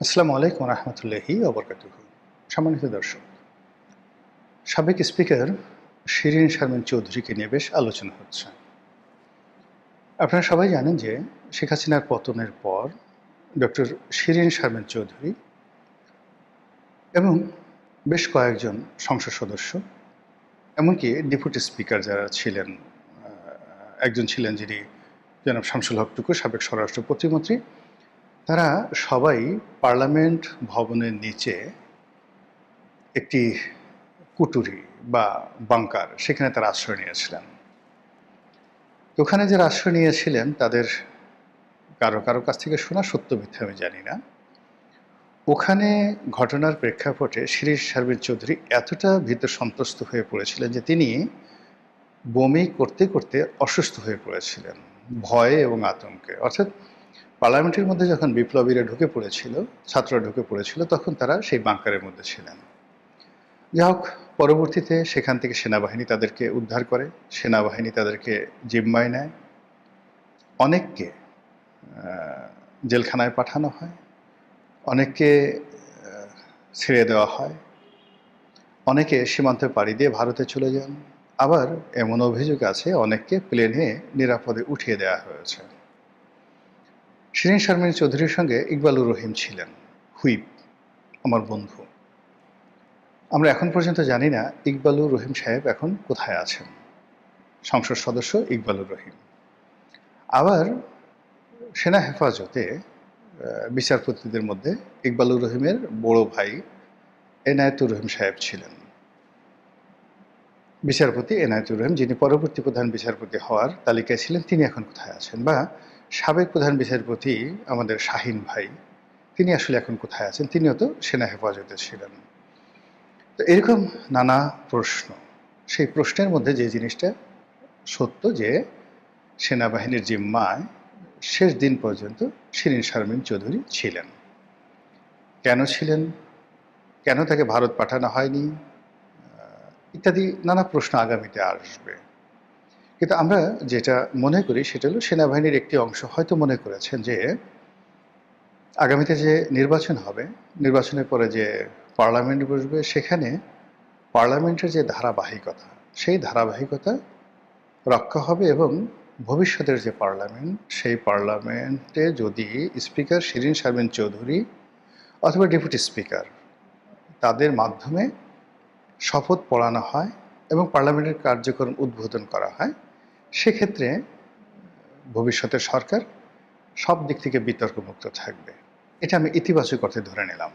আসসালামু আলাইকুম রহমতুল্লাহি ওবরকাতুহ। সম্মানিত দর্শক, সাবেক স্পিকার শিরিন শারমিন চৌধুরীকে নিয়ে বেশ আলোচনা হচ্ছে। আপনারা সবাই জানেন যে শেখ হাসিনার পতনের পর ডক্টর শিরিন শারমিন চৌধুরী এবং বেশ কয়েকজন সংসদ সদস্য, এমনকি ডেপুটি স্পিকার যারা ছিলেন, একজন ছিলেন যিনি জনাব শামসুল হক টুকু, সাবেক স্বরাষ্ট্র প্রতিমন্ত্রী, তারা সবাই পার্লামেন্ট ভবনের নিচে একটি কুটুরি বা বাংকার, সেখানে তারা আশ্রয় নিয়েছিলেন। ওখানে যারা আশ্রয় নিয়েছিলেন তাদের কারো কারো কাছ থেকে শোনা, সত্য মিথ্যা আমি জানি না, ওখানে ঘটনার প্রেক্ষাপটে শিরিন শারমিন চৌধুরী এতটা ভীত সন্ত্রস্ত হয়ে পড়েছিলেন যে তিনি বমি করতে করতে অসুস্থ হয়ে পড়েছিলেন ভয়ে এবং আতঙ্কে। অর্থাৎ পার্লামেন্টের মধ্যে যখন বিপ্লবীরা ঢুকে পড়েছিল, ছাত্ররা ঢুকে পড়েছিল, তখন তারা সেই বাংকারের মধ্যে ছিলেন। যাই হোক, পরবর্তীতে সেখান থেকে সেনাবাহিনী তাদেরকে উদ্ধার করে, সেনাবাহিনী তাদেরকে জিম্মায় নেয়, অনেককে জেলখানায় পাঠানো হয়, অনেককে ছেড়ে দেওয়া হয়, অনেকে সীমান্তে পাড়ি দিয়ে ভারতে চলে যান। আবার এমন অভিযোগ আছে অনেককে প্লেনে নিরাপদে উঠিয়ে দেওয়া হয়েছে। শিরিন শারমিন চৌধুরীর সঙ্গে ইকবালুর রহিম ছিলেন, হুইপ, আমার বন্ধু। আমরা এখন পর্যন্ত জানি না ইকবালুর রহিম সাহেব এখন কোথায় আছেন, সংসদ সদস্য ইকবালুর রহিম। আবার সেনা হেফাজতে বিচারপতিদের মধ্যে ইকবালুর রহিমের বড় ভাই এনায়েতুর রহিম সাহেব ছিলেন, বিচারপতি এনায়েতুর রহিম, যিনি পরবর্তী প্রধান বিচারপতি হওয়ার তালিকায় ছিলেন। তিনি এখন কোথায় আছেন? বা সাবেক প্রধান বিচারপতি আমাদের শাহিন ভাই, তিনি আসলে এখন কোথায় আছেন? তিনিও তো সেনা হেফাজতে ছিলেন। তো এরকম নানা প্রশ্ন। সেই প্রশ্নের মধ্যে যে জিনিসটা সত্য, যে সেনাবাহিনীর জিম্মায় শেষ দিন পর্যন্ত শিরিন শারমিন চৌধুরী ছিলেন। কেন ছিলেন, কেন তাকে ভারত পাঠানো হয়নি, ইত্যাদি নানা প্রশ্ন আগামীতে আসবে। কিন্তু আমরা যেটা মনে করি সেটা হলো, সেনাবাহিনীর একটি অংশ হয়তো মনে করেছেন যে আগামীতে যে নির্বাচন হবে, নির্বাচনের পরে যে পার্লামেন্ট বসবে, সেখানে পার্লামেন্টের যে ধারাবাহিকতা, সেই ধারাবাহিকতা রক্ষা হবে এবং ভবিষ্যতের যে পার্লামেন্ট, সেই পার্লামেন্টে যদি স্পিকার শিরিন শারমিন চৌধুরী অথবা ডেপুটি স্পিকার, তাদের মাধ্যমে শপথ পড়ানো হয় এবং পার্লামেন্টের কার্যক্রম উদ্বোধন করা হয়, সেক্ষেত্রে ভবিষ্যতের সরকার সব দিক থেকে বিতর্কমুক্ত থাকবে। এটা আমি ইতিবাচক অর্থে ধরে নিলাম।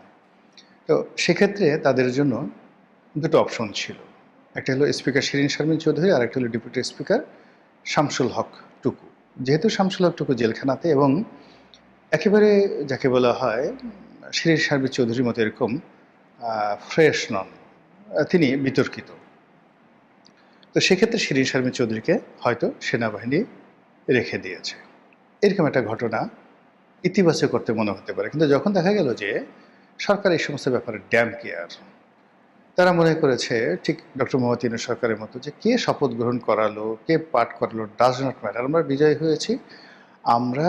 তো সেক্ষেত্রে তাদের জন্য দুটো অপশন ছিল। একটা হলো স্পিকার শিরিন শারমিন চৌধুরী, আর একটা হলো ডেপুটি স্পিকার শামসুল হক টুকু। যেহেতু শামসুল হক টুকু জেলখানাতে এবং একেবারে যাকে বলা হয় শিরিন শারমিন চৌধুরীর মতো এরকম ফ্রেশ নন, তিনি বিতর্কিত। তো সেক্ষেত্রে শিরিন শারমিন চৌধুরীকে হয়তো সেনাবাহিনী রেখে দিয়েছে। এরকম একটা ঘটনা ইতিবাচক করতে মনে হতে পারে। কিন্তু যখন দেখা গেল যে সরকার এই সমস্ত ব্যাপারে ড্যাম কেয়ার, তারা মনে করেছে ঠিক ডক্টর মোহাম্মদ ইউনূস সরকারের মতো, যে কে শপথ গ্রহণ করালো, কে পাঠ করালো, ডাজ নট ম্যাটার, আমরা বিজয়ী হয়েছি, আমরা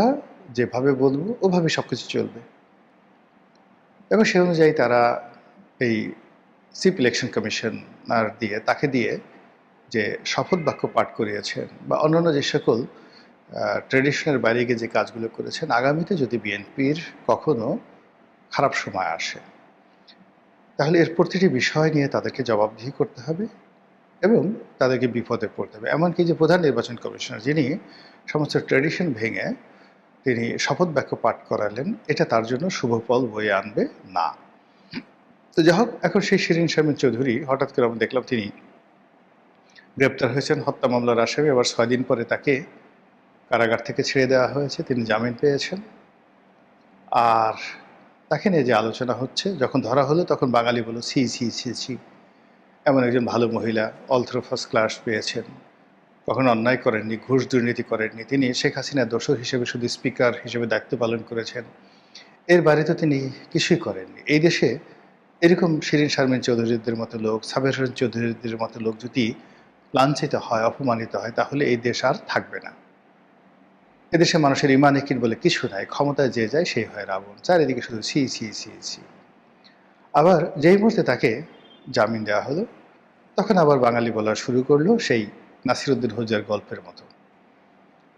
যেভাবে বলবো ওভাবে সব কিছু চলবে। এবং সে অনুযায়ী তারা এই চিফ ইলেকশন কমিশনার দিয়ে, তাকে দিয়ে যে শপথ বাক্য পাঠ করিয়েছেন বা অন্যান্য যে সকল ট্রেডিশনের বাইরে গিয়ে যে কাজগুলো করেছেন, আগামীতে যদি বিএনপির কখনো খারাপ সময় আসে, তাহলে এর প্রতিটি বিষয় নিয়ে তাদেরকে জবাবদিহি করতে হবে এবং তাদেরকে বিপদে পড়তে হবে। এমনকি যে প্রধান নির্বাচন কমিশনার, যিনি সমস্ত ট্র্যাডিশন ভেঙে তিনি শপথ বাক্য পাঠ করালেন, এটা তার জন্য শুভ ফল বয়ে আনবে না। তো যাই হোক, এখন সেই শিরিন শারমিন চৌধুরী হঠাৎ করে আমরা দেখলাম তিনি গ্রেপ্তার হয়েছেন হত্যা মামলার আসামি। আবার 6 দিন পরে তাকে কারাগার থেকে ছেড়ে দেওয়া হয়েছে, তিনি জামিন পেয়েছেন। আর তাকে নিয়ে যে আলোচনা হচ্ছে, যখন ধরা হলো তখন বাঙালি বলল ছি ছি ছি ছি, এমন একজন ভালো মহিলা, অল থ্রু ফার্স্ট ক্লাস পেয়েছেন, কখনো অন্যায় করেননি, ঘুষ দুর্নীতি করেননি, তিনি শেখ হাসিনার দোসর হিসেবে শুধু স্পিকার হিসেবে দায়িত্ব পালন করেছেন, এর বাইরে তো তিনি কিছুই করেননি। এই দেশে এরকম শিরিন শারমিন চৌধুরীদের মতো লোক, সাবের হোসেন চৌধুরীদের মতো লোক যদি লাঞ্ছিত হয়, অপমানিত হয়, তাহলে এই দেশ আর থাকবে না। এদেশে মানুষের ইমান একিন বলে কিছু নাই, ক্ষমতায় যে যায় সেই হয় রাবণ, চারিদিকে শুধু ছি ছি ছি ছি। আবার যেই মুহূর্তে তাকে জামিন দেওয়া হলো, তখন আবার বাঙালি বলা শুরু করলো সেই নাসিরুদ্দিন হোজার গল্পের মতো,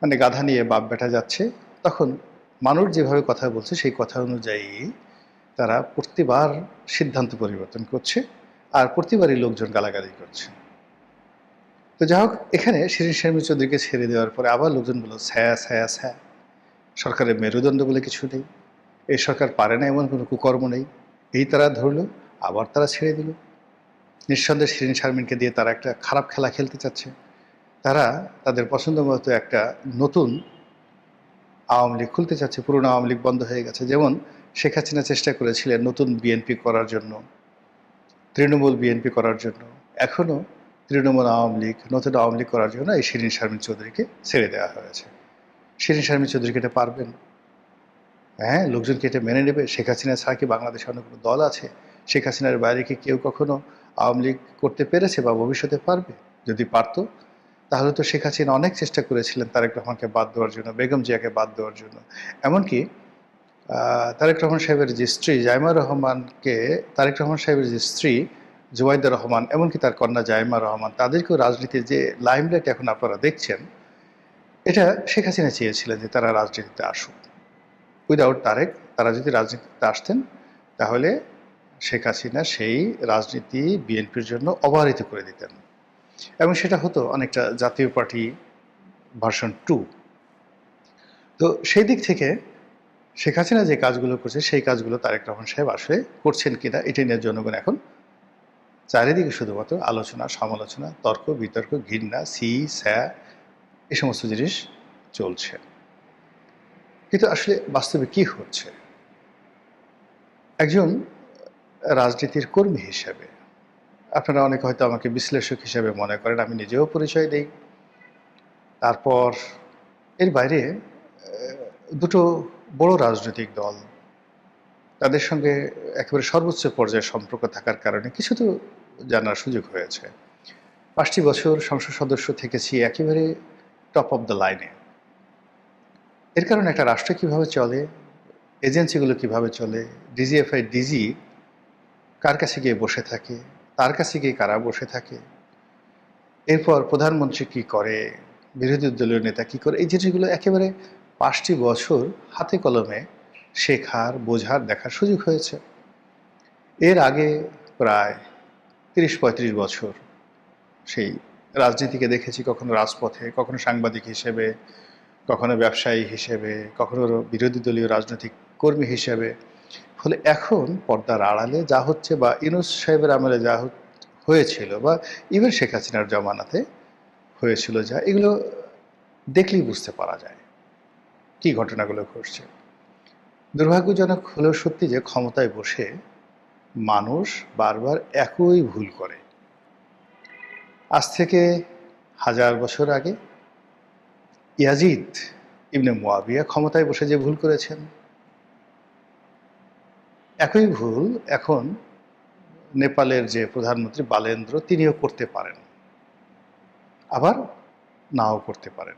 মানে গাধা নিয়ে বাপ বেটা যাচ্ছে। তখন মানুষ যেভাবে কথা বলছে সেই কথা অনুযায়ী তারা প্রতিবার সিদ্ধান্ত পরিবর্তন করছে, আর প্রতিবারই লোকজন গালাগালি করছে। তো যাই হোক, এখানে শিরিন শারমিন চৌধুরীকে ছেড়ে দেওয়ার পরে আবার লোকজন বলল ছ্যা ছ্যা ছ্যা, সরকারের মেরুদণ্ড বলে কিছু নেই, এই সরকার পারে না এমন কোনো কুকর্ম নেই। এই তারা ধরলো, আবার তারা ছেড়ে দিল। নিঃসন্দেহে শিরিন শারমিনকে দিয়ে তারা একটা খারাপ খেলা খেলতে চাচ্ছে। তারা তাদের পছন্দ মতো একটা নতুন আওয়ামী লীগ খুলতে চাচ্ছে। পুরনো আওয়ামী লীগ বন্ধ হয়ে গেছে। যেমন শেখ হাসিনা চেষ্টা করেছিলেন নতুন বিএনপি করার জন্য, তৃণমূল বিএনপি করার জন্য, এখনও তৃণমূল আওয়ামী লীগ, নতুন আওয়ামী লীগ করার জন্য এই শিরিন শারমিন চৌধুরীকে ছেড়ে দেওয়া হয়েছে। শিরিন শারমিন চৌধুরীকে এটা পারবেন? হ্যাঁ, লোকজন কি এটা মেনে নেবে? শেখ হাসিনা ছাড়া কি বাংলাদেশে অন্য কোনো দল আছে? শেখ হাসিনার বাইরে কি কেউ কখনো আওয়ামী লীগ করতে পেরেছে বা ভবিষ্যতে পারবে? যদি পারতো, তাহলে তো শেখ হাসিনা অনেক চেষ্টা করেছিলেন তারেক রহমানকে বাদ দেওয়ার জন্য, বেগম জিয়াকে বাদ দেওয়ার জন্য। এমনকি তারেক রহমান সাহেবের যে স্ত্রী জাইমা রহমানকে, তারেক রহমান সাহেবের যে স্ত্রী জুবাইদা রহমান, এমনকি তার কন্যা জাইমা রহমান, তাদেরকেও রাজনীতির যে লাইমলাইট এখন আপনারা দেখছেন, এটা শেখ হাসিনা চেয়েছিলেন যে তারা রাজনীতিতে আসুক। উইদাউট তারেক তারা যদি রাজনীতিতে আসতেন, তাহলে শেখ হাসিনা সেই রাজনীতি বিএনপির জন্য অবহারিত করে দিতেন, এবং সেটা হতো অনেকটা জাতীয় পার্টি ভার্সন 2। তো সেই দিক থেকে শেখ হাসিনা যে কাজগুলো করছে সেই কাজগুলো তারেক রহমান সাহেব আসলে করছেন কিনা, এটাই নিয়ে জনগণ এখন চারিদিকে শুধুমাত্র আলোচনা, সমালোচনা, তর্ক বিতর্ক, ঘৃণা, সি স্যা, এ সমস্ত জিনিস চলছে। কিন্তু আসলে বাস্তবে কি হচ্ছে? একজন রাজনীতির কর্মী হিসেবে আপনারা অনেকে হয়তো আমাকে বিশ্লেষক হিসেবে মনে করেন, আমি নিজেও পরিচয় দেই। তারপর এর বাইরে দুটো বড় রাজনৈতিক দল, তাদের সঙ্গে একেবারে সর্বোচ্চ পর্যায়ে সম্পর্ক থাকার কারণে কিছু তো জানার সুযোগ হয়েছে। 5টি বছর সংসদ সদস্য থেকেছি একেবারে টপ অফ দ্য লাইনে। এর কারণে একটা রাষ্ট্র কীভাবে চলে, এজেন্সিগুলো কিভাবে চলে, ডিজিএফআই ডিজি কার কাছে গিয়ে বসে থাকে, তার কাছে গিয়ে কারা বসে থাকে, এরপর প্রধানমন্ত্রী কি করে, বিরোধী দলীয় নেতা কি করে, এই জিনিসগুলো একেবারে 5টি বছর হাতে কলমে শেখার, বোঝার, দেখার সুযোগ হয়েছে। এর আগে প্রায় 30-35 বছর সেই রাজনীতিকে দেখেছি, কখনো রাজপথে, কখনো সাংবাদিক হিসেবে, কখনো ব্যবসায়ী হিসেবে, কখনো বিরোধী দলীয় রাজনৈতিক কর্মী হিসেবে। ফলে এখন পর্দার আড়ালে যা হচ্ছে, বা ইউনূস সাহেবের আমলে যা হয়েছিল, বা ইভেন শেখ হাসিনার জমানাতে হয়েছিল, যা এগুলো দেখলেই বুঝতে পারা যায় কি ঘটনাগুলো ঘটছে। দুর্ভাগ্যজনক হলেও সত্যি যে ক্ষমতায় বসে মানুষ বারবার একই ভুল করে। আজ থেকে 1000 বছর আগে ইয়াজিদ ইবনে মুয়াবিয়া ক্ষমতায় বসে যে ভুল করেছেন, একই ভুল এখন নেপালের যে প্রধানমন্ত্রী বালেন্দ্র তিনিও করতে পারেন, আবার নাও করতে পারেন।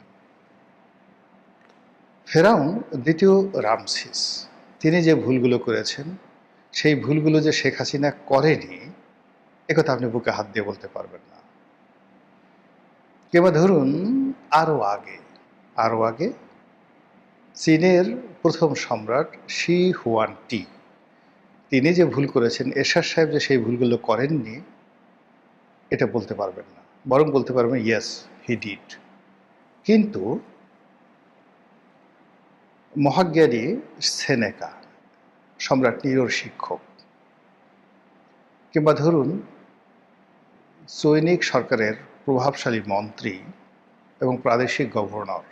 ফেরাউন দ্বিতীয় রামসিস তিনি যে ভুলগুলো করেছেন, সেই ভুলগুলো যে শেখ হাসিনা করেনি, একথা আপনি বুকে হাত দিয়ে বলতে পারবেন না। কিংবা ধরুন আরও আগে চীনের প্রথম সম্রাট শি হুয়ান টি তিনি যে ভুল করেছেন, এরশাদ সাহেব যে সেই ভুলগুলো করেননি, এটা বলতে পারবেন না। বরং বলতে পারবেন ইয়েস হি ডিড। কিন্তু মহাজ্ঞানী সেনেকা, সম্রাট নিরোর শিক্ষক, কিংবা ধরুন সৈনিক সরকারের প্রভাবশালী মন্ত্রী এবং প্রাদেশিক গভর্নর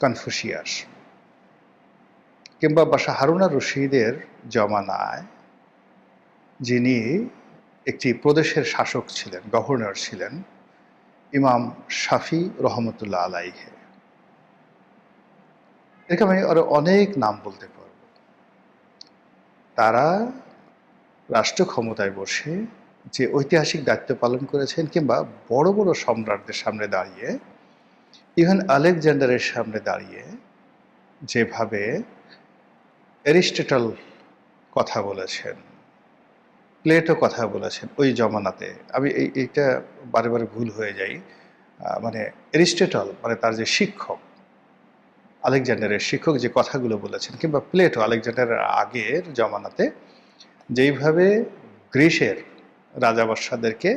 কনফুসিয়াস, কিংবা বাশা হারুন আর রশিদের জমানায় যিনি একটি প্রদেশের শাসক ছিলেন, গভর্নর ছিলেন, ইমাম শাফি রহমতুল্লাহ আলাইহে। এরকম আমি আরো অনেক নাম বলতে পারব। তারা রাষ্ট্র ক্ষমতায় বসে যে ঐতিহাসিক দায়িত্ব পালন করেছেন, কিংবা বড় বড় সম্রাটদের সামনে দাঁড়িয়ে ইভেন আলেকজান্ডারের সামনে দাঁড়িয়ে যেভাবে অ্যারিস্টটল কথা বলেছেন, প্লেটো কথা বলেছেন ওই জমানাতে, আমি এইটা বারে বারে ভুল হয়ে যাই, মানে অ্যারিস্টটল মানে তার যে শিক্ষক, আলেকজান্ডারের শিক্ষক যে কথাগুলো বলেছেন, কিংবা প্লেটো আলেকজান্ডারের আগের জমানাতে যেইভাবে গ্রিসের রাজা বাদশাদেরকে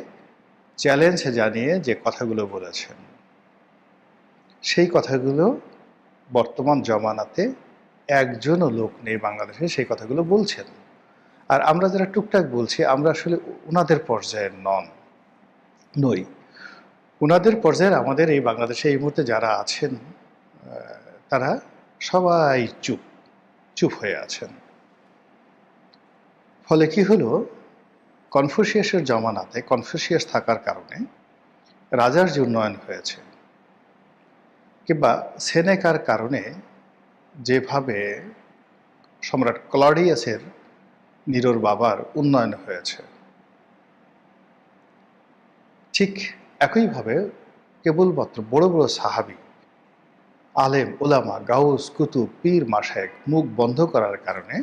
চ্যালেঞ্জ জানিয়ে যে কথাগুলো বলেছেন, সেই কথাগুলো বর্তমান জমানাতে একজনও লোক নেই বাংলাদেশে সেই কথাগুলো বলছেন। আর আমরা যারা টুকটাক বলছি, আমরা আসলে ওনাদের পর্যায়ের নই। ওনাদের পর্যায়ের আমাদের এই বাংলাদেশে এই মুহূর্তে যারা আছেন, তারা সবাই চুপ হয়ে আছেন। ফলে কি হলো, কনফুসিয়াসের জমানাতে কনফুসিয়াস থাকার কারণে রাজার যে উন্নয়ন হয়েছে, কিংবা সেনেকার কারণে যেভাবে সম্রাট ক্লডিয়াসের নিরোর বাবার উন্নয়ন হয়েছে, ঠিক একইভাবে কেবলমাত্র বড় বড় সাহাবি, আলেম, ওলামা, গাউস, কুতুব, পীর, মাশায়েখ মুখ বন্ধ করার কারণে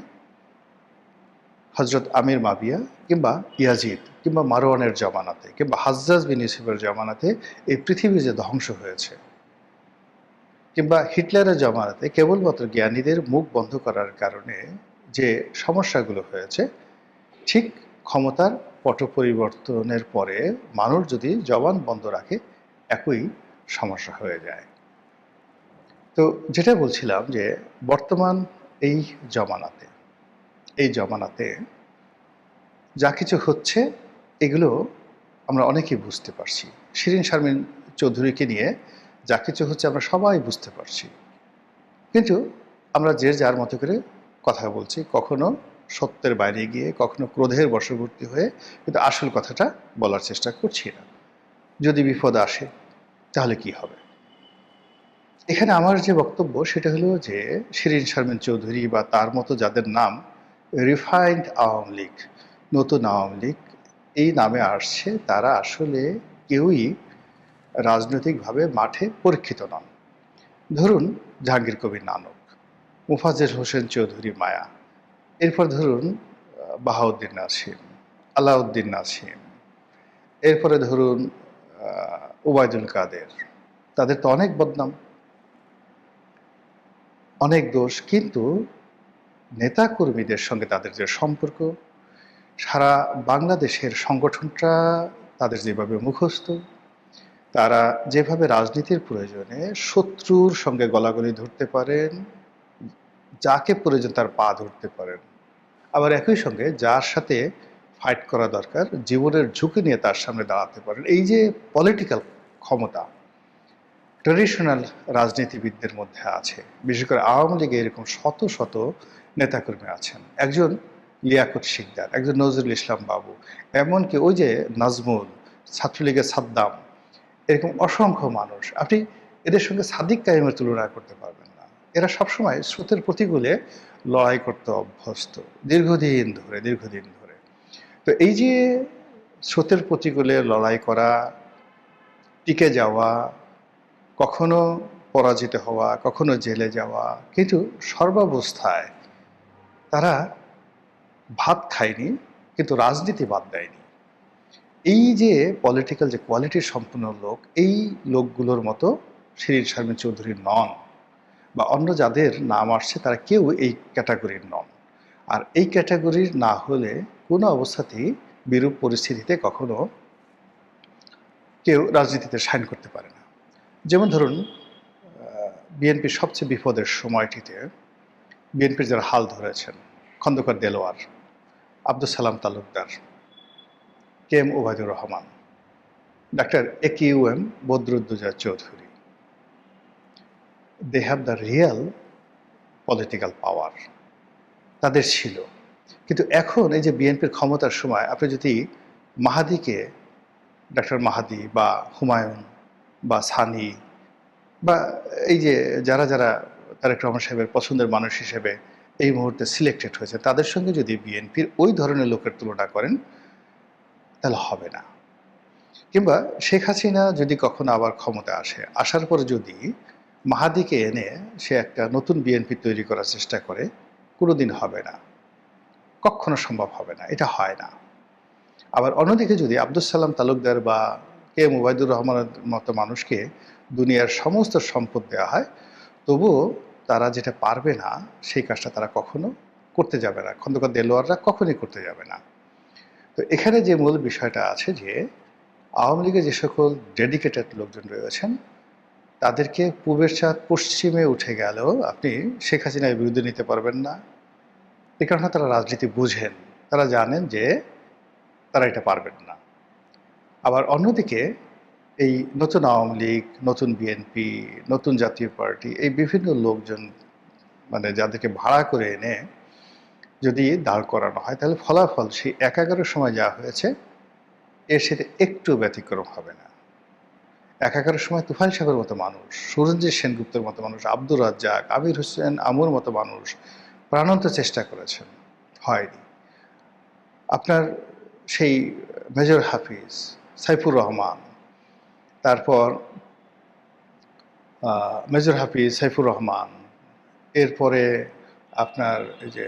হজরত আমির মাবিয়া কিংবা ইয়াজিদ কিংবা মারওয়ানের জমানাতে কিংবা হাজ্জাজ বিন ইউসুফের জমানাতে এই পৃথিবী যে ধ্বংস হয়েছে, কিংবা হিটলারের জমানাতে কেবলমাত্র জ্ঞানীদের মুখ বন্ধ করার কারণে যে সমস্যাগুলো হয়েছে, ঠিক ক্ষমতার পট পরিবর্তনের পরে মানুষ যদি জবান বন্ধ রাখে একই সমস্যা হয়ে যায়। তো যেটা বলছিলাম যে বর্তমান এই জমানাতে যা কিছু হচ্ছে এগুলো আমরা অনেকেই বুঝতে পারছি। শিরিন শারমিন চৌধুরীকে নিয়ে যা কিছু হচ্ছে আমরা সবাই বুঝতে পারছি, কিন্তু আমরা যে যার মতো করে কথা বলছি, কখনো সত্যের বাইরে গিয়ে, কখনো ক্রোধের বশবর্তী হয়ে, কিন্তু আসল কথাটা বলার চেষ্টা করছি না। যদি বিপদ আসে তাহলে কি হবে? এখানে আমার যে বক্তব্য সেটা হলো যে শিরিন শারমিন চৌধুরী বা তার মতো যাদের নাম রিফাইন্ড আওয়ামী লীগ, নতুন আওয়ামী লীগ এই নামে আসছে, তারা আসলে কেউই রাজনৈতিকভাবে মাঠে পরীক্ষিত নন। ধরুন জাহাঙ্গীর কবির নানক, মুফাজ্জল হোসেন চৌধুরী মায়া, এরপর ধরুন বাহাউদ্দিন নাসিম, আলাউদ্দিন নাসিম, এরপরে ধরুন ওবায়দুল কাদের। তাদের তো অনেক বদনাম, অনেক দোষ, কিন্তু নেতাকর্মীদের সঙ্গে তাদের যে সম্পর্ক, সারা বাংলাদেশের সংগঠনটা তাদের যেভাবে মুখস্থ, তারা যেভাবে রাজনীতির প্রয়োজনে শত্রুর সঙ্গে গলাগলি ধরতে পারেন, যাকে প্রয়োজন তার পা ধরতে পারেন, আবার একই সঙ্গে যার সাথে ফাইট করা দরকার জীবনের ঝুঁকি নিয়ে তার সামনে দাঁড়াতে পারেন। এই যে পলিটিক্যাল ক্ষমতা ট্রেডিশনাল রাজনীতিবিদদের মধ্যে আছে, বিশেষ করে আওয়ামী লীগে এরকম শত শত নেতাকর্মী আছেন। একজন লিয়াকত শিকদার, একজন নজরুল ইসলাম বাবু, এমনকি ওই যে নাজমুল, ছাত্রলীগের সাদ্দাম, এরকম অসংখ্য মানুষ। আপনি এদের সঙ্গে সাদিক কায়েমের তুলনা করতে পারবেন না। এরা সবসময় স্রোতের প্রতিকূলে লড়াই করতে অভ্যস্ত দীর্ঘদিন ধরে। তো এই যে স্রোতের প্রতিকূলে লড়াই করা, টিকে যাওয়া, কখনো পরাজিত হওয়া, কখনো জেলে যাওয়া, কিন্তু সর্বাবস্থায় তারা ভাত খায়নি, কিন্তু রাজনীতি বাদ দেয়নি। এই যে পলিটিক্যাল যে কোয়ালিটির সম্পন্ন লোক, এই লোকগুলোর মতো শিরিন শারমিন চৌধুরী নন, বা অন্য যাদের নাম আসছে তারা কেউ এই ক্যাটাগরির নন। আর এই ক্যাটাগরির না হলে কোনো অবস্থাতেই বিরূপ পরিস্থিতিতে কখনো কেউ রাজনীতিতে সাইন করতে পারে না। যেমন ধরুন বিএনপির সবচেয়ে বিপদের সময়টিতে বিএনপির যারা হাল ধরেছেন, খন্দকার দেলোয়ার, আব্দুল সালাম তালুকদার, কে এম ওবায়দুর রহমান, ডাক্তার AQM Badruddoza Chowdhury, they have the real political power, তাদের ছিল। কিন্তু এখন এই যে বিএনপির ক্ষমতার সময় আপনি যদি মাহাদিকে, ডাক্তার মাহাদি বা হুমায়ুন বা সানি বা এই যে যারা যারা তারেক রহমান সাহেবের পছন্দের মানুষ হিসেবে এই মুহূর্তে সিলেক্টেড হয়েছে, তাদের সঙ্গে যদি বিএনপির ওই ধরনের লোকের তুলনা করেন তাহলে হবে না। কিংবা শেখ হাসিনা যদি কখনো আবার ক্ষমতা আসে, আসার পরে যদি মাহাদিকে এনে সে একটা নতুন বিএনপি তৈরি করার চেষ্টা করে, কোনোদিন হবে না, কখনো সম্ভব হবে না, এটা হয় না। আবার অন্যদিকে যদি আব্দুস সালাম তালুকদার বা কে এম ওবায়দুর রহমানের মতো মানুষকে দুনিয়ার সমস্ত সম্পদ দেওয়া হয়, তবুও তারা যেটা পারবে না সেই কাজটা তারা কখনো করতে যাবে না, খন্দকার দেলোয়াররা কখনোই করতে যাবে না। তো এখানে যে মূল বিষয়টা আছে যে আওয়ামী লীগের যে সকল ডেডিকেটেড লোকজন রয়েছেন তাদেরকে পূবের চাঁদ পশ্চিমে উঠে গেলেও আপনি শেখ হাসিনার বিরুদ্ধে নিতে পারবেন না। এ কারণে তারা রাজনীতি বুঝেন, তারা জানেন যে তারা এটা পারবেন না। আবার অন্যদিকে এই নতুন আওয়ামী লীগ, নতুন বিএনপি, নতুন জাতীয় পার্টি, এই বিভিন্ন লোকজন মানে যাদেরকে ভাড়া করে এনে যদি দাঁড় করানো হয় তাহলে ফলাফল সেই ১১ সময় যা হয়েছে এর সাথে একটু ব্যতিক্রম হবে না। ১ সময় তুফাইল সাহেবের মতো মানুষ, সুরঞ্জিত সেনগুপ্তের মতো মানুষ, আব্দুর রাজ্জাক, আমির হোসেন আমুর মতো মানুষ প্রাণান্ত চেষ্টা করেছেন, হয়নি। আপনার সেই মেজর হাফিজ, সাইফুর রহমান, তারপর মেজর হাফিজ, সাইফুর রহমান, এরপরে আপনার এই যে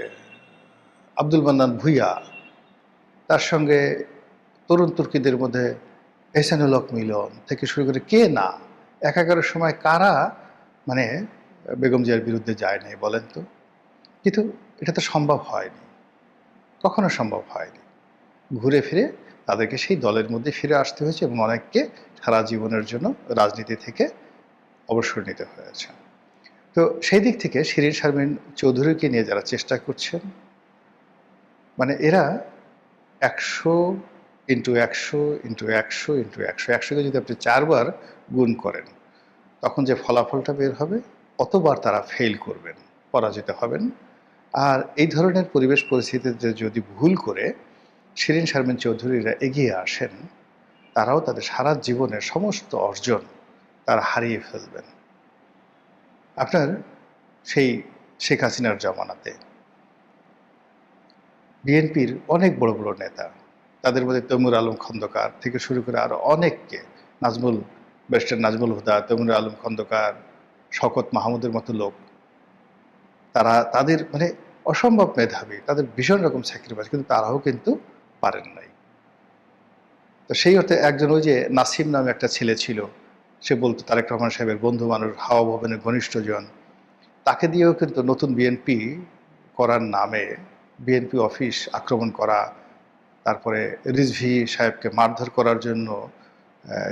আব্দুল মান্নান ভূঁইয়া, তার সঙ্গে তরুণ তুর্কিদের মধ্যে এহসানুল হক মিলন থেকে শুরু করে কে না ১ সময় কারা মানে বেগম জিয়ার বিরুদ্ধে যায় নাই বলেন তো? কিন্তু এটা তো সম্ভব হয়নি, কখনো সম্ভব হয়নি। ঘুরে ফিরে তাদেরকে সেই দলের মধ্যে ফিরে আসতে হয়েছে এবং অনেককে সারা জীবনের জন্য রাজনীতি থেকে অবসর নিতে হয়েছে। তো সেই দিক থেকে শিরীন শারমিন চৌধুরীকে নিয়ে যারা চেষ্টা করছেন, মানে এরা ১০০ ইন্টু ১০০ ইন্টু ১০০ ইন্টু ১০০, ১০০কে যদি আপনি ৪ বার গুণ করেন তখন যে ফলাফলটা বের হবে অতবার তারা ফেল করবেন, পরাজিত হবেন। আর এই ধরনের পরিবেশ পরিস্থিতিতে যদি ভুল করে শিরীন শারমিন চৌধুরীরা এগিয়ে আসেন, তারাও তাদের সারা জীবনের সমস্ত অর্জন তারা হারিয়ে ফেলবেন। আপনার সেই শেখ হাসিনার জমানাতে বিএনপির অনেক বড় বড় নেতা, তাদের মধ্যে তৈমুর আলম খন্দকার থেকে শুরু করে আরও অনেককে, নাজমুল, ব্যারিস্টার নাজমুল হুদা, তৈমুর আলম খন্দকার, শওকত মাহমুদের মতো লোক, তারা তাদের মানে অসম্ভব মেধাবী, তাদের ভীষণ রকম স্যাক্রিফাইস, কিন্তু তারাও কিন্তু পারেন নাই। তো সেই অর্থে একজন ওই যে নাসিম নামে একটা ছেলে ছিল, সে বলতো তারেক রহমান সাহেবের বন্ধু মানুষ, হাওয়া ভবনের ঘনিষ্ঠজন, তাকে দিয়েও কিন্তু নতুন বিএনপি করার নামে বিএনপি অফিস আক্রমণ করা, তারপরে রিজভী সাহেবকে মারধর করার জন্য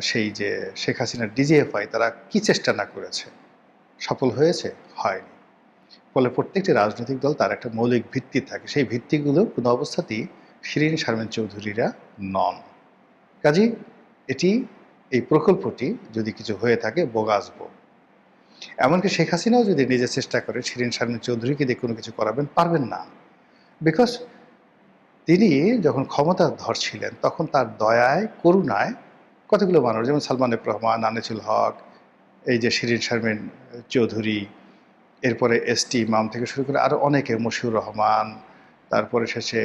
সেই যে শেখ হাসিনার ডিজিএফআই তারা কি চেষ্টা না করেছে, সফল হয়েছে? হয়নি। ফলে প্রত্যেকটি রাজনৈতিক দল তার একটা মৌলিক ভিত্তি থাকে, সেই ভিত্তিগুলো কোনো অবস্থাতেই শিরীন শারমিন চৌধুরীরা নন। কাজেই এটি, এই প্রকল্পটি যদি কিছু হয়ে থাকে বোগাসবো। এমনকি শেখ হাসিনাও যদি নিজের চেষ্টা করে শিরীন শারমিন চৌধুরীকে দিয়ে কোনো কিছু করাবেন, পারবেন না। বিকজ তিনি যখন ক্ষমতাধর ছিলেন তখন তার দয়ায় করুণায় কতগুলো মানুষ, যেমন সালমান এফ রহমান, আনিসুল হক, এই যে শিরীন শারমিন চৌধুরী, এরপরে এসটি ইমাম থেকে শুরু করে আরও অনেকে, মশিউর রহমান, তারপরে শেষে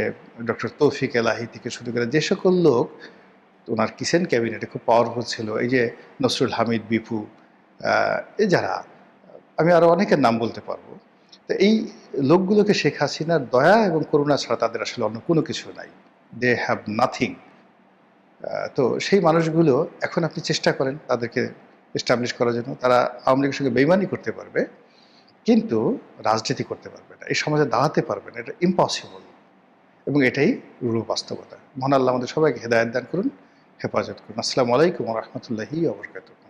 ডক্টর তৌফিক এলাহি থেকে শুরু করে যে সকল লোক ওনার কিচেন ক্যাবিনেটে খুব পাওয়ারফুল ছিল, এই যে নসরুল হামিদ বিপু, এই যারা, আমি আরও অনেকের নাম বলতে পারবো। তো এই লোকগুলোকে শেখ হাসিনার দয়া এবং করুণা ছাড়া তাদের আসলে অন্য কোনো কিছু নাই, দে হ্যাভ নাথিং। তো সেই মানুষগুলো এখন আপনি চেষ্টা করেন তাদেরকে এস্টাবলিশ করার জন্য, তারা আওয়ামী লীগের সঙ্গে বেইমানি করতে পারবে কিন্তু রাজনীতি করতে পারবে না, এই সমাজে দাঁড়াতে পারবে না, এটা ইম্পসিবল। এবং এটাই রূঢ় বাস্তবতা। মহান আল্লাহ আমাদের সবাইকে হেদায়েত দান করুন, হেফাজত করুন। আসসালামু আলাইকুম ওয়া রাহমাতুল্লাহি ওয়া বারাকাতুহু।